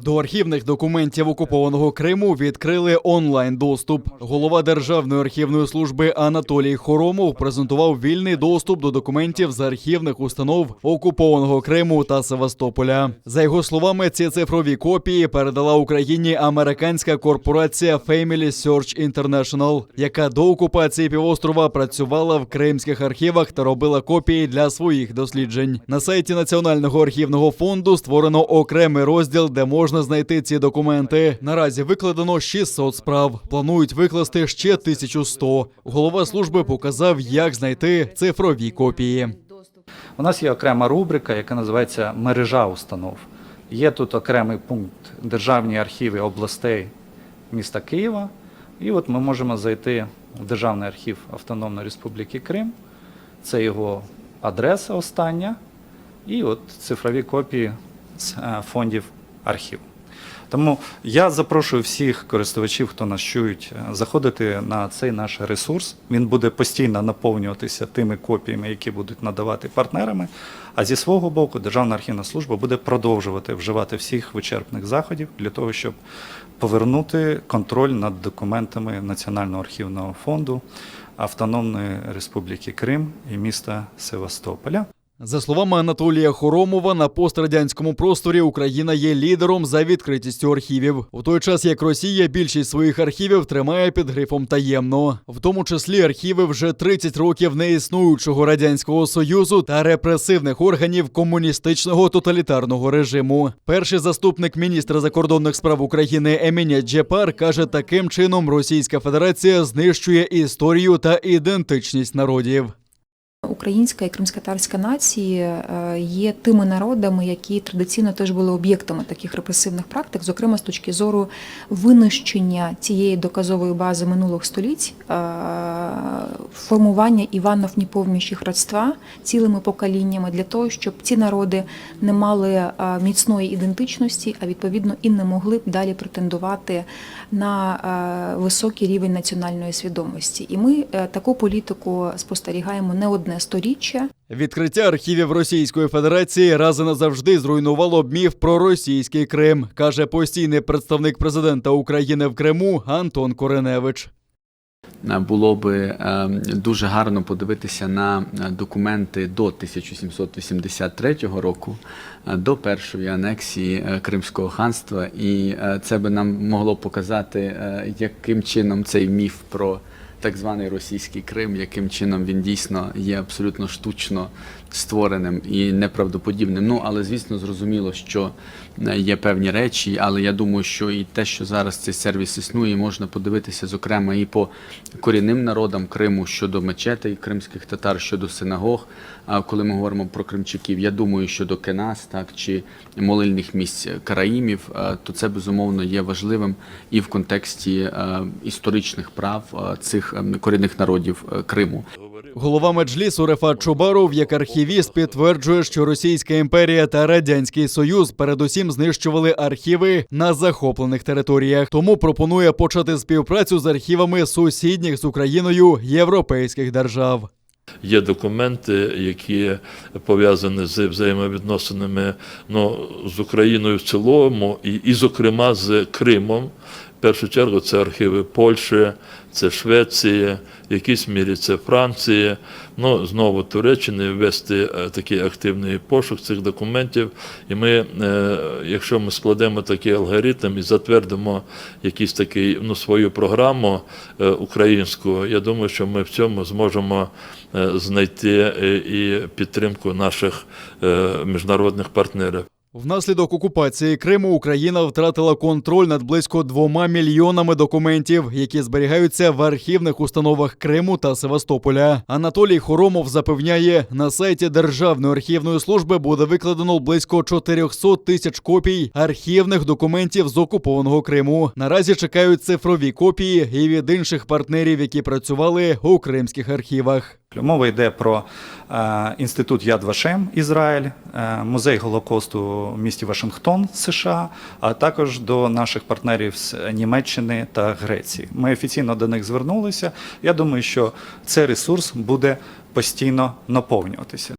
До архівних документів окупованого Криму відкрили онлайн-доступ. Голова Державної архівної служби Анатолій Хоромов презентував вільний доступ до документів з архівних установ окупованого Криму та Севастополя. За його словами, ці цифрові копії передала Україні американська корпорація Family Search International, яка до окупації півострова працювала в кримських архівах та робила копії для своїх досліджень. На сайті Національного архівного фонду створено окремий розділ, де можна знайти ці документи. Наразі викладено 600 справ. Планують викласти ще 1100. Голова служби показав, як знайти цифрові копії. У нас є окрема рубрика, яка називається «Мережа установ». Є тут окремий пункт «Державні архіви областей міста Києва». І от ми можемо зайти в Державний архів Автономної Республіки Крим. Це його адреса остання. І от цифрові копії з фондів архіву. Тому я запрошую всіх користувачів, хто нас чують, заходити на цей наш ресурс. Він буде постійно наповнюватися тими копіями, які будуть надавати партнерами. А зі свого боку Державна архівна служба буде продовжувати вживати всіх вичерпних заходів для того, щоб повернути контроль над документами Національного архівного фонду Автономної Республіки Крим і міста Севастополя. За словами Анатолія Хоромова, на пострадянському просторі Україна є лідером за відкритістю архівів. У той час, як Росія більшість своїх архівів тримає під грифом «таємно». В тому числі архіви вже 30 років неіснуючого Радянського Союзу та репресивних органів комуністичного тоталітарного режиму. Перший заступник міністра закордонних справ України Емінет Джепар каже, таким чином Російська Федерація знищує історію та ідентичність народів. Українська і кримськотатарська нації є тими народами, які традиційно теж були об'єктами таких репресивних практик, зокрема з точки зору винищення цієї доказової бази минулих століть, формування Іванов-Непомнящих родства цілими поколіннями для того, щоб ці народи не мали міцної ідентичності, а відповідно і не могли б далі претендувати на високий рівень національної свідомості. І ми таку політику спостерігаємо не одне сторіччя. Відкриття архівів Російської Федерації раз і назавжди зруйнувало б міф про російський Крим, каже постійний представник президента України в Криму Антон Кореневич. Було би дуже гарно подивитися на документи до 1783 року, до першої анексії Кримського ханства, і це би нам могло показати, яким чином цей міф про так званий російський Крим, яким чином він дійсно є абсолютно штучно створеним і неправдоподібним. Ну, але, звісно, зрозуміло, що є певні речі, але я думаю, що і те, що зараз цей сервіс існує, можна подивитися, зокрема, і по корінним народам Криму щодо мечетей кримських татар, щодо синагог, коли ми говоримо про кримчаків. Я думаю, щодо кенас, так, чи молильних місць караїмів, то це, безумовно, є важливим і в контексті історичних прав цих корінних народів Криму. Голова Меджлісу Рефат Чубаров, як архівіст, підтверджує, що Російська імперія та Радянський Союз передусім знищували архіви на захоплених територіях. Тому пропонує почати співпрацю з архівами сусідніх з Україною європейських держав. Є документи, які пов'язані з взаємовідносинами з Україною в цілому і зокрема, з Кримом. В першу чергу це архіви Польщі, це Швеції, в якійсь мірі це Франції. Знову Туреччини ввести такий активний пошук цих документів. І ми, якщо ми складемо такий алгоритм і затвердимо якийсь такий, свою програму українську, я думаю, що ми в цьому зможемо знайти і підтримку наших міжнародних партнерів. Внаслідок окупації Криму Україна втратила контроль над близько 2 мільйонами документів, які зберігаються в архівних установах Криму та Севастополя. Анатолій Хоромов запевняє, на сайті Державної архівної служби буде викладено близько 400 тисяч копій архівних документів з окупованого Криму. Наразі чекають цифрові копії і від інших партнерів, які працювали у кримських архівах. Мова йде про інститут Яд Вашем, Ізраїль, музей Голокосту в місті Вашингтон, США, а також до наших партнерів з Німеччини та Греції. Ми офіційно до них звернулися. Я думаю, що цей ресурс буде постійно наповнюватися.